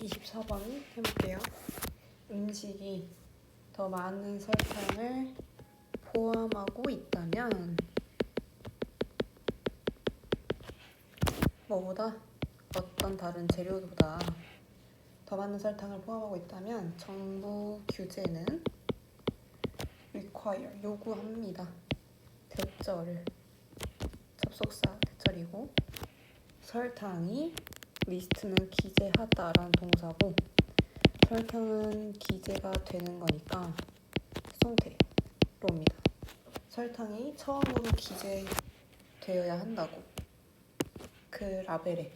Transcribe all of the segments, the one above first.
24번 해볼게요. 음식이 더 많은 설탕을 포함하고 있다면 뭐보다 어떤 다른 재료보다 더 많은 설탕을 포함하고 있다면 정부 규제는 require, 요구합니다. 대절을 접속사 대절이고 설탕이 리스트는 기재하다라는 동사고 설탕은 기재가 되는 거니까 수동태로입니다. 설탕이 처음으로 기재되어야 한다고. 그 라벨에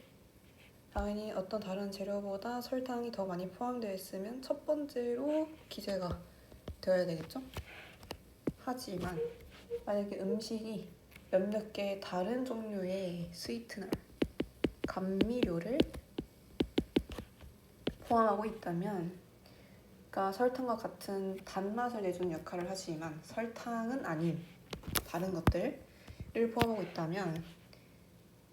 당연히 어떤 다른 재료보다 설탕이 더 많이 포함되어 있으면 첫 번째로 기재가 되어야 되겠죠? 하지만 만약에 음식이 몇몇 개의 다른 종류의 스위트너, 감미료를 포함하고 있다면 그러니까 설탕과 같은 단맛을 내주는 역할을 하지만 설탕은 아닌 다른 것들을 포함하고 있다면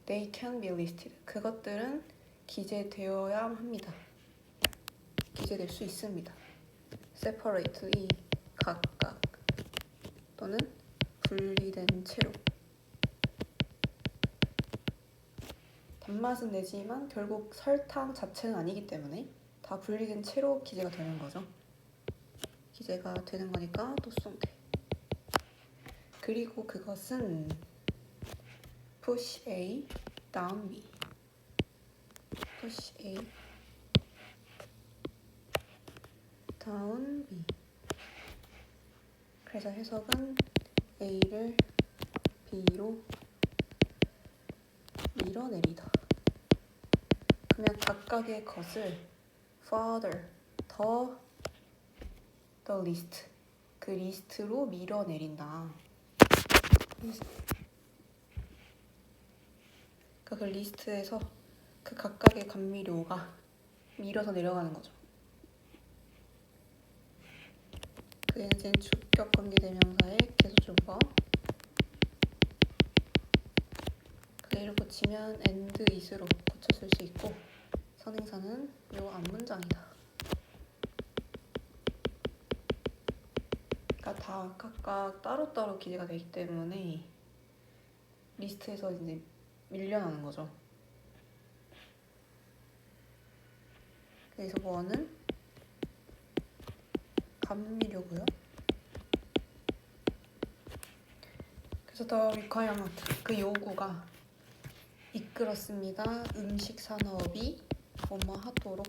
they can be listed. 그것들은 기재되어야 합니다. 기재될 수 있습니다. separately, 각각 또는 분리된 채로. 단맛은 내지만 결국 설탕 자체는 아니기 때문에 다 분리된 채로 기재가 되는 거죠. 기재가 되는 거니까 또 수동태. 그리고 그것은 push A, down B. push A, down B. 그래서 해석은 A를 B로 밀어내리다. 그러면 각각의 것을 further, the list, 그 리스트로 밀어내린다. 그러니까 그 리스트에서 그 각각의 감미료가 밀어서 내려가는 거죠. 그 얘는 주격 관계대명사의 계속준법. 그 A를 고치면 and is로 고쳐줄 수 있고 선행사는 요 앞문장이다. 그러니까 다 각각 따로따로 기재가 되기 때문에 리스트에서 이제 밀려나는 거죠. 그래서 뭐는 감미료고요. 그래서 더 requirement, 그 요구가 이끌었습니다. 음식 산업이 뭐뭐 하도록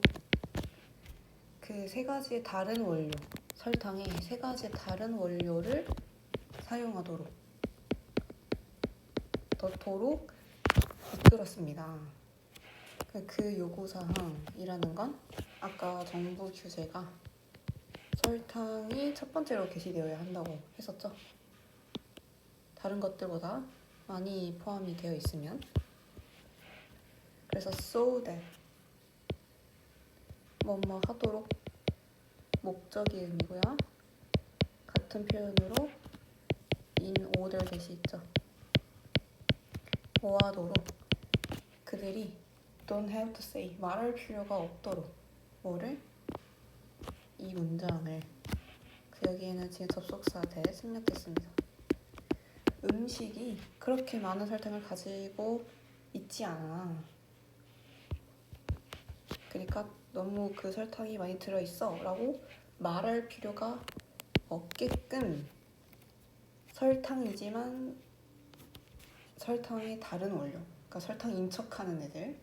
그 세 가지의 다른 원료, 설탕의 세 가지의 다른 원료를 사용하도록 넣도록 이끌었습니다. 그 요구사항이라는 건 아까 정부 규제가 설탕이 첫 번째로 게시되어야 한다고 했었죠. 다른 것들보다 많이 포함이 되어 있으면. 그래서 so that 뭐뭐 하도록 목적의 의미고요. 같은 표현으로 in order 대시 있죠. 뭐 하도록 그들이 don't have to say, 말할 필요가 없도록 뭐를? 이 문장을. 여기에는 지금 접속사 대 생략했습니다. 음식이 그렇게 많은 설탕을 가지고 있지 않아. 그러니까 너무 그 설탕이 많이 들어있어 라고 말할 필요가 없게끔 설탕이지만 설탕의 다른 원료, 그러니까 설탕인 척하는 애들,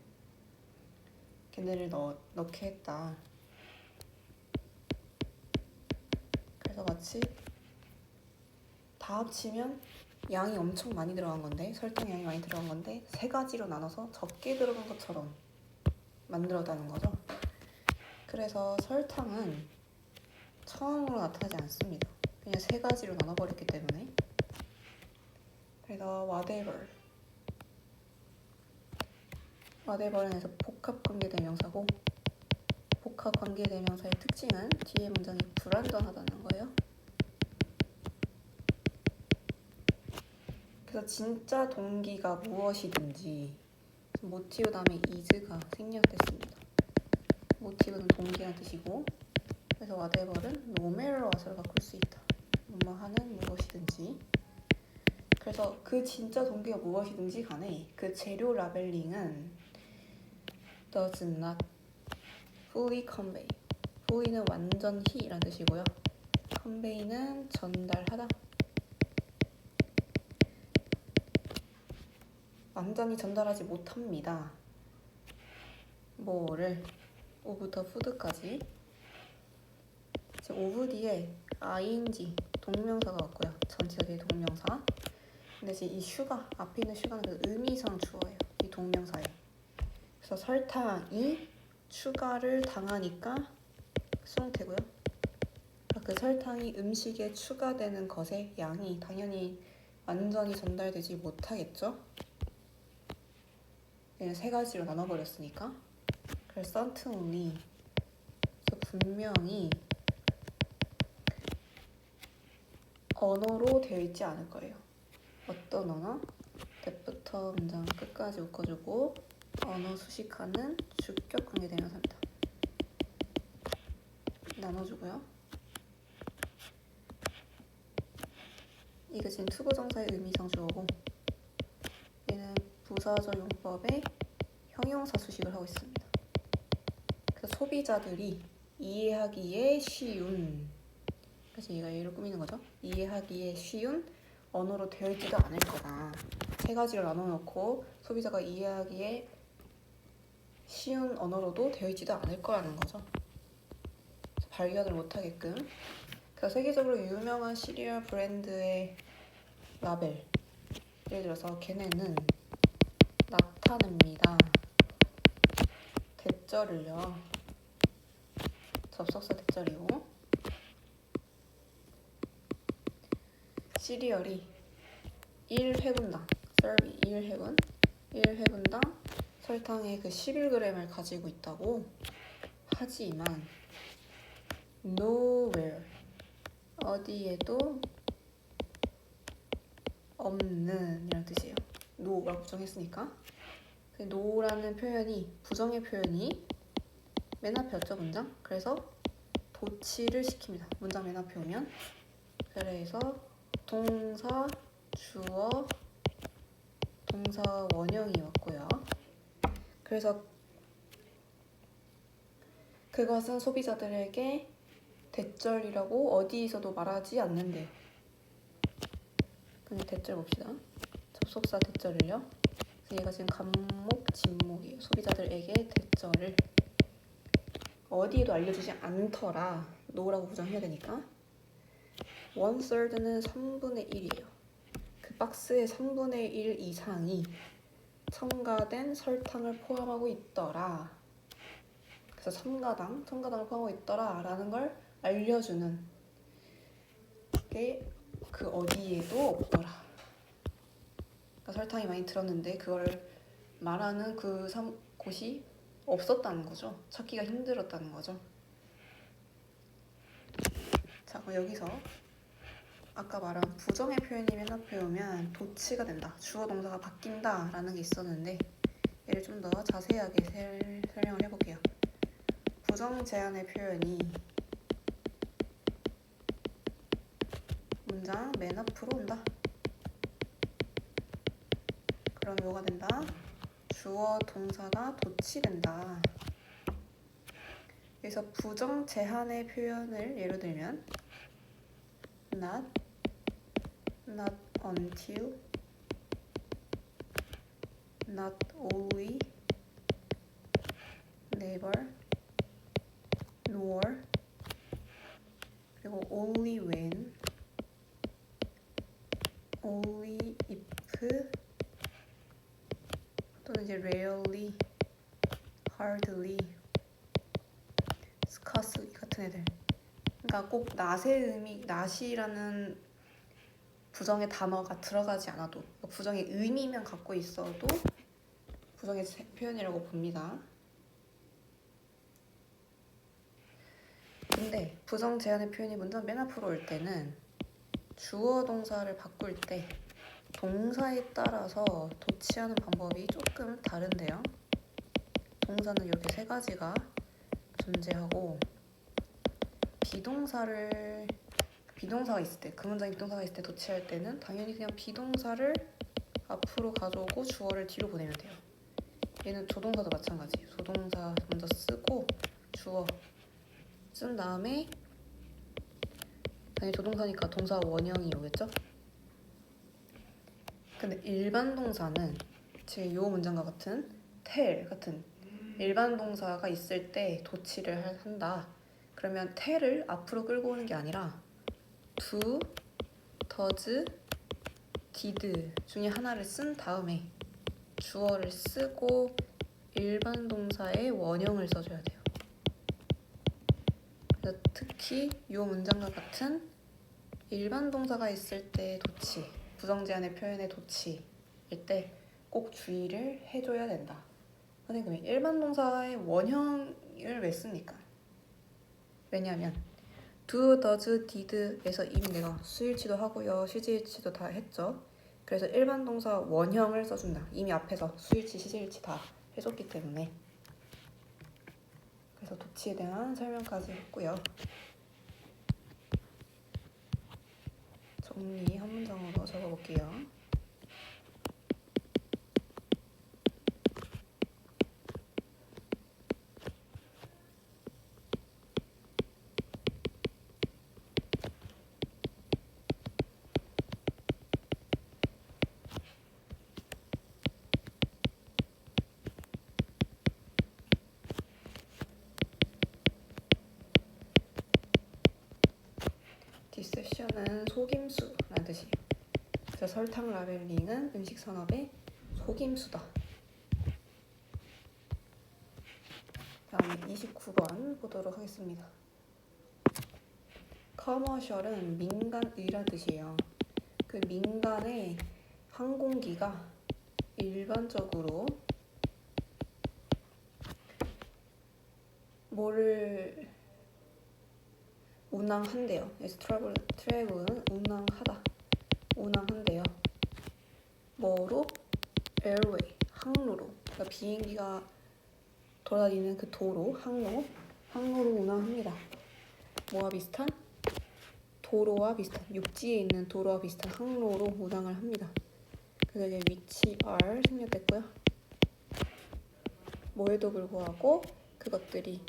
걔네를 넣게 했다. 그래서 마치 다 합치면 양이 엄청 많이 들어간 건데, 설탕 양이 많이 들어간 건데 세 가지로 나눠서 적게 들어간 것처럼 만들었다는 거죠. 그래서 설탕은 처음으로 나타나지 않습니다. 그냥 세 가지로 나눠버렸기 때문에. 그래서 whatever는 해서 복합관계대명사고, 복합관계대명사의 특징은 뒤에 문장이 불완전하다는 거예요. 그래서 진짜 동기가 무엇이든지 모티브 다음에 is가 생략됐습니다. 모티브는 동기란 뜻이고, 그래서 whatever는 no matter what을 바꿀 수 있다. 뭐뭐하는 무엇이든지. 그래서 그 진짜 동기가 무엇이든지 간에 그 재료 라벨링은 does not fully convey. fully는 완전히 라는 뜻이고요. convey는 전달하다. 완전히 전달하지 못합니다. 뭐를? of부터 food까지. of 뒤에 ing 동명사가 왔고요. 전치사 뒤에 동명사. 근데 지금 이 슈가 앞에 있는 슈가는 그 의미상 주어예요. 이 동명사에. 그래서 설탕이 추가를 당하니까 수동태고요. 그 설탕이 음식에 추가되는 것의 양이 당연히 완전히 전달되지 못하겠죠. 얘는 세 가지로 나눠버렸으니까. 그래서 certainly, 분명히 언어로 되어 있지 않을 거예요. 어떤 언어? that부터 문장 끝까지 묶어주고 언어 수식하는 주격 관계대명사입니다. 나눠주고요. 이게 지금 투부정사의 의미상 주어고 얘는 부사절 용법의 형용사 수식을 하고 있습니다. 그래서 소비자들이 이해하기에 쉬운, 그래서 얘가 얘를 꾸미는 거죠. 이해하기에 쉬운 언어로 되어 있지도 않을 거다. 세 가지로 나눠놓고 소비자가 이해하기에 쉬운 언어로도 되어 있지도 않을 거라는 거죠. 발견을 못하게끔. 그래서 세계적으로 유명한 시리얼 브랜드의 라벨, 예를 들어서 걔네는 나타냅니다. 대절을요. 접속사 대절이고, 시리얼이 1회분당, serve 1회분당 설탕의 그 11g을 가지고 있다고. 하지만 nowhere, 어디에도 없는 이란 뜻이에요. no가 부정했으니까. no라는 표현이, 부정의 표현이 맨 앞에 였죠, 문장. 그래서 도치를 시킵니다. 문장 맨 앞에 오면. 그래서 동사, 주어, 동사 원형이 왔고요. 그래서 그것은 소비자들에게 대절이라고 어디에서도 말하지 않는데. 그냥 대절 봅시다. 접속사 대절을요. 얘가 지금 간목, 진목이에요. 소비자들에게 대절을 어디에도 알려주지 않더라. no라고 부정해야 되니까. 1/3는 3분의 1이에요. 그 박스의 3분의 1 이상이 첨가된 설탕을 포함하고 있더라. 그래서 첨가당을 포함하고 있더라 라는 걸 알려주는 게 그 어디에도 없더라. 그러니까 설탕이 많이 들었는데 그걸 말하는 그 곳이 없었다는 거죠. 찾기가 힘들었다는 거죠. 자, 그럼 여기서 아까 말한 부정의 표현이 맨 앞에 오면 도치가 된다, 주어 동사가 바뀐다 라는 게 있었는데 얘를 좀 더 자세하게 설명을 해볼게요. 부정 제한의 표현이 문장 맨 앞으로 온다. 그럼 뭐가 된다? 주어 동사가 도치된다. 그래서 부정 제한의 표현을 예로 들면 not until, not only, never, nor, 그리고 only when, only if, 또는 이제 rarely, hardly, scarcely 같은 애들. 그러니까 꼭 not의 의미, not이라는 부정의 단어가 들어가지 않아도, 부정의 의미만 갖고 있어도 부정의 표현이라고 봅니다. 근데 부정 제한의 표현이 문장 맨 앞으로 올 때는 주어 동사를 바꿀 때 동사에 따라서 도치하는 방법이 조금 다른데요. 동사는 이렇게 세 가지가 존재하고 비동사가 있을 때, 그 문장에 비동사가 있을 때 도치할 때는 당연히 그냥 비동사를 앞으로 가져오고 주어를 뒤로 보내면 돼요. 얘는 조동사도 마찬가지. 조동사 먼저 쓰고 주어 쓴 다음에 당연히 조동사니까 동사 원형이 오겠죠? 근데 일반 동사는 지금 요 문장과 같은 tell 같은 일반 동사가 있을 때 도치를 한다. 그러면 tell을 앞으로 끌고 오는 게 아니라 do, does, did 중에 하나를 쓴 다음에 주어를 쓰고 일반 동사의 원형을 써줘야 돼요. 그래서 특히 이 문장과 같은 일반 동사가 있을 때 도치, 부정제한의 표현의 도치일 때 꼭 주의를 해줘야 된다. 선생님이 일반 동사의 원형을 왜 씁니까? 왜냐하면 do, does, did에서 이미 내가 수일치도 하고요, 시제일치도 다 했죠. 그래서 일반 동사 원형을 써준다. 이미 앞에서 수일치, 시제일치 다 해줬기 때문에. 그래서 도치에 대한 설명까지 했고요. 정리 한 문장으로 적어볼게요. 디셉션은 속임수라는 뜻이에요. 그래서 설탕 라벨링은 음식 산업의 속임수다. 다음에 29번 보도록 하겠습니다. 커머셜은 민간의란 뜻이에요. 그 민간의 항공기가 일반적으로 뭐를 운항한대요. 트래블은 운항한대요. 뭐로? 에어웨이, 항로로. 그러니까 비행기가 돌아다니는 그 도로, 항로로 운항합니다. 뭐와 비슷한? 도로와 비슷한, 육지에 있는 도로와 비슷한 항로로 운항을 합니다. 그래서 이제 위치 R 생략됐고요. 뭐에도 불구하고 그것들이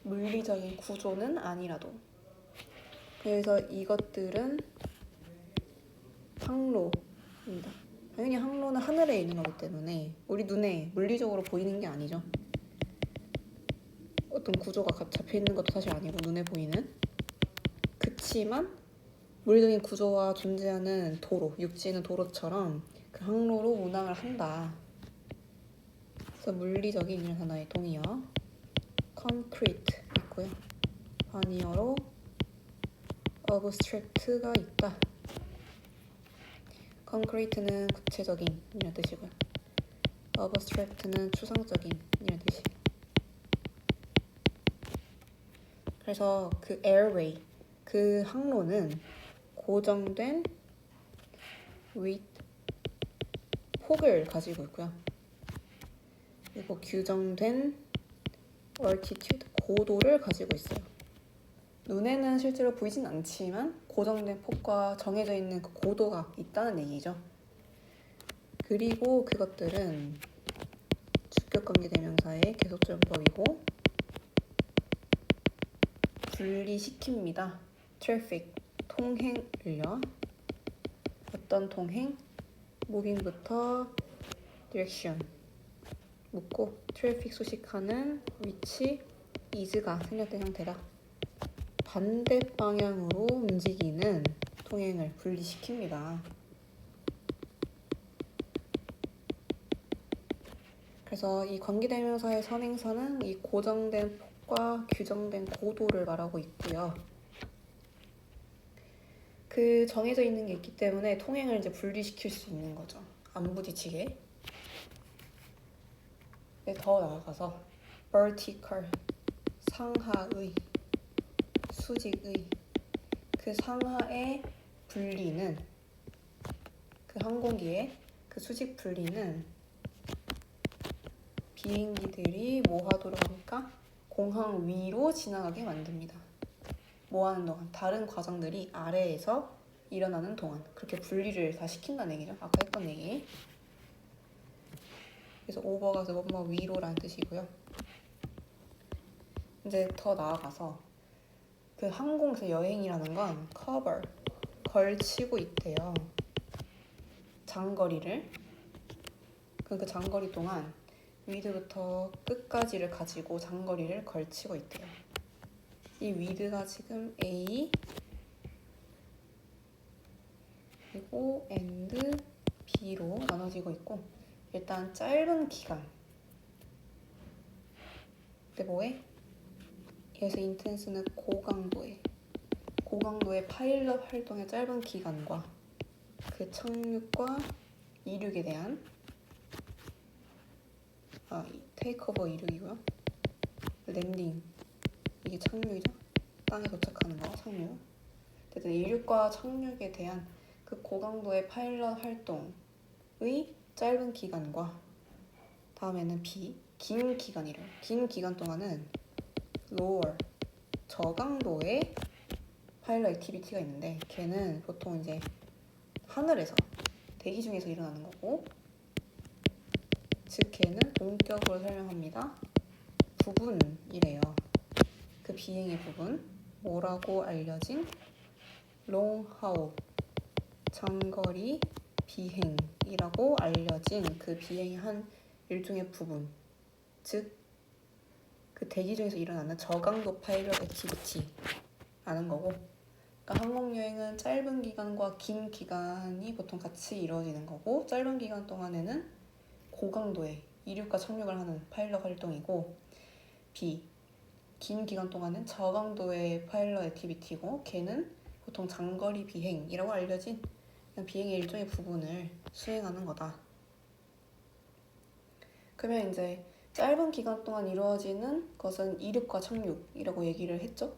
물리적인 구조는 아니라도, 그래서 이것들은 항로입니다. 당연히 항로는 하늘에 있는 거기 때문에 우리 눈에 물리적으로 보이는 게 아니죠. 어떤 구조가 잡혀 있는 것도 사실 아니고 눈에 보이는. 그치만 물리적인 구조와 존재하는 도로, 육지에 있는 도로처럼 그 항로로 운항을 한다. 그래서 물리적인 이런 단어의 동의어 concrete 있고요. 반의어로 abstract가 있다. concrete는 구체적인 이런 뜻이고요. abstract는 추상적인 이런 뜻이에요. 그래서 그 airway, 그 항로는 고정된 width, 폭을 가지고 있고요. 그리고 규정된 altitude, 고도를 가지고 있어요. 눈에는 실제로 보이진 않지만 고정된 폭과 정해져 있는 그 고도가 있다는 얘기죠. 그리고 그것들은 주격관계대명사의 계속적용법이고 분리시킵니다. traffic, 통행을요. 어떤 통행? moving부터 direction 묻고 트래픽 소식하는 위치 is가 생략된 형태다. 반대 방향으로 움직이는 통행을 분리시킵니다. 그래서 이 관계대명사의 선행사는 이 고정된 폭과 규정된 고도를 말하고 있고요. 그 정해져 있는 게 있기 때문에 통행을 이제 분리시킬 수 있는 거죠. 안 부딪히게. 네, 더 나아가서 vertical, 상하의, 수직의, 그 상하의 분리는, 그 항공기의 그 수직 분리는 비행기들이 뭐 하도록 합니까? 공항 위로 지나가게 만듭니다. 뭐 하는 동안? 다른 과정들이 아래에서 일어나는 동안. 그렇게 분리를 다 시킨다는 얘기죠. 아까 했던 얘기. 그래서 over가 뭐뭐 위로라는 뜻이고요. 이제 더 나아가서 그 항공에서 여행이라는 건 cover, 걸치고 있대요. 장거리를. 그럼 그 장거리 동안 위드부터 끝까지를 가지고 장거리를 걸치고 있대요. 이 위드가 지금 A 그리고 and B로 나눠지고 있고, 일단 짧은 기간. 근데 뭐해? 여기서 인텐스는 고강도의 파일럿 활동의 짧은 기간과 그 착륙과 이륙에 대한 테이크오버 이륙이고요. 랜딩, 이게 착륙이죠. 땅에 도착하는 거, 착륙. 어쨌든 이륙과 착륙에 대한 그 고강도의 파일럿 활동의 짧은 기간과 다음에는 B, 긴 기간이래요. 긴 기간 동안은 lower, 저강도의 파일럿 액티비티가 있는데, 걔는 보통 이제 하늘에서, 대기 중에서 일어나는 거고, 즉 걔는 동격으로 설명합니다. 부분이래요. 그 비행의 부분, 뭐라고 알려진 long haul, 장거리 비행이라고 알려진 그 비행의 한 일종의 부분, 즉 그 대기 중에서 일어나는 저강도 파일럿 액티비티라는 거고, 그러니까 항공여행은 짧은 기간과 긴 기간이 보통 같이 이루어지는 거고, 짧은 기간 동안에는 고강도의 이륙과 착륙을 하는 파일럿 활동이고, B, 긴 기간 동안은 저강도의 파일럿 액티비티고, 걔는 보통 장거리 비행이라고 알려진 그냥 비행의 일종의 부분을 수행하는 거다. 그러면 이제 짧은 기간 동안 이루어지는 것은 이륙과 착륙이라고 얘기를 했죠.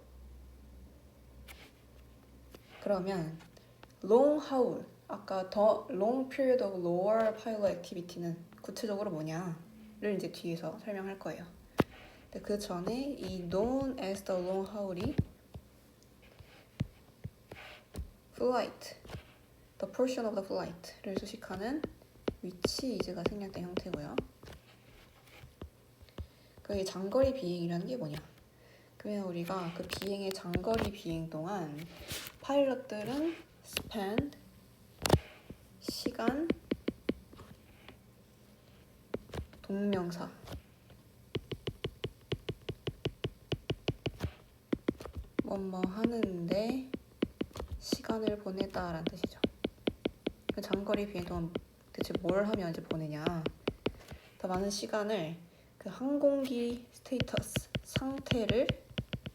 그러면 long haul, 아까 the long period of lower pilot activity는 구체적으로 뭐냐를 이제 뒤에서 설명할 거예요. 근데 그 전에 이 known as the long haul이 flight, the portion of the flight를 수식하는 which is가 생략된 형태고요. 그 장거리 비행이라는 게 뭐냐? 그러면 우리가 그 비행의 장거리 비행 동안 파일럿들은 spend, 시간, 동명사, 뭐뭐 하는데 시간을 보내다라는 뜻이죠. 그 장거리 비행 동안 대체 뭘 하면 이제 보내냐? 더 많은 시간을 그 항공기 스테이터스, 상태를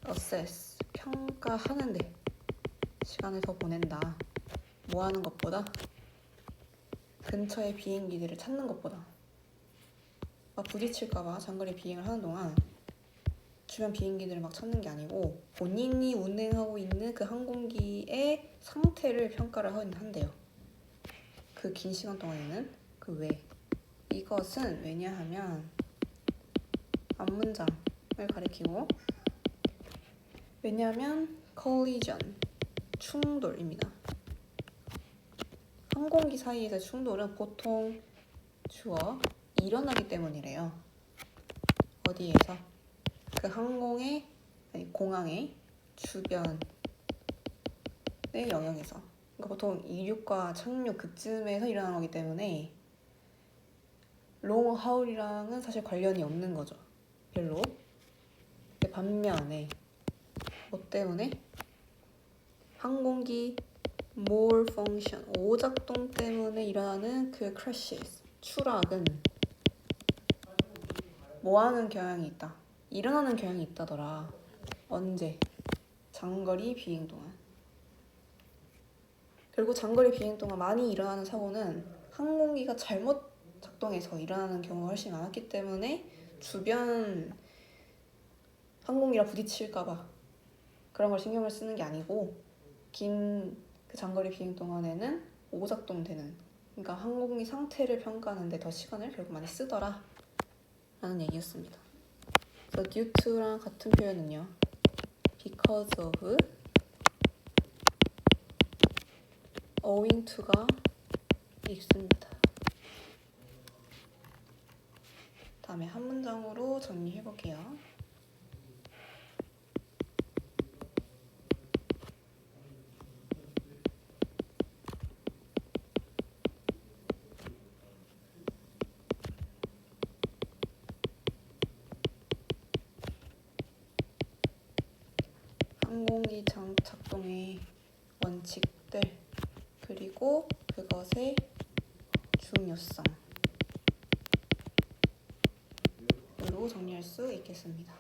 assess, 평가하는데 시간을 더 보낸다. 뭐 하는 것보다? 근처의 비행기들을 찾는 것보다. 막 부딪힐까봐 장거리 비행을 하는 동안 주변 비행기들을 막 찾는 게 아니고 본인이 운행하고 있는 그 항공기의 상태를 평가를 한대요. 그 긴 시간 동안에는. 그 왜? 이것은 왜냐하면 앞문장을 가리키고, 왜냐하면 collision, 충돌입니다. 항공기 사이에서 충돌은 보통 주어 일어나기 때문이래요. 어디에서? 그 공항의 주변의 영역에서. 그러니까 보통 이륙과 착륙 그쯤에서 일어나는 거기 때문에 롱 하울이랑은 사실 관련이 없는 거죠. 별로. 반면에 뭐 때문에? 항공기 malfunction, 오작동 때문에 일어나는 그 crashes, 추락은 뭐 하는 경향이 있다? 일어나는 경향이 있다더라. 언제? 장거리 비행 동안. 결국 장거리 비행 동안 많이 일어나는 사고는 항공기가 잘못 작동해서 일어나는 경우가 훨씬 많았기 때문에 주변 항공기랑 부딪힐까봐 그런 걸 신경을 쓰는 게 아니고, 긴 그 장거리 비행 동안에는 오작동되는, 그러니까 항공기 상태를 평가하는데 더 시간을 결국 많이 쓰더라 라는 얘기였습니다. 그 due to랑 같은 표현은요. because of, owing to가 있습니다. 다음에 한 문장으로 정리해 볼게요. 항공기 작동의 원칙들, 그리고 그것의 중요성으로 정리할 수 있겠습니다.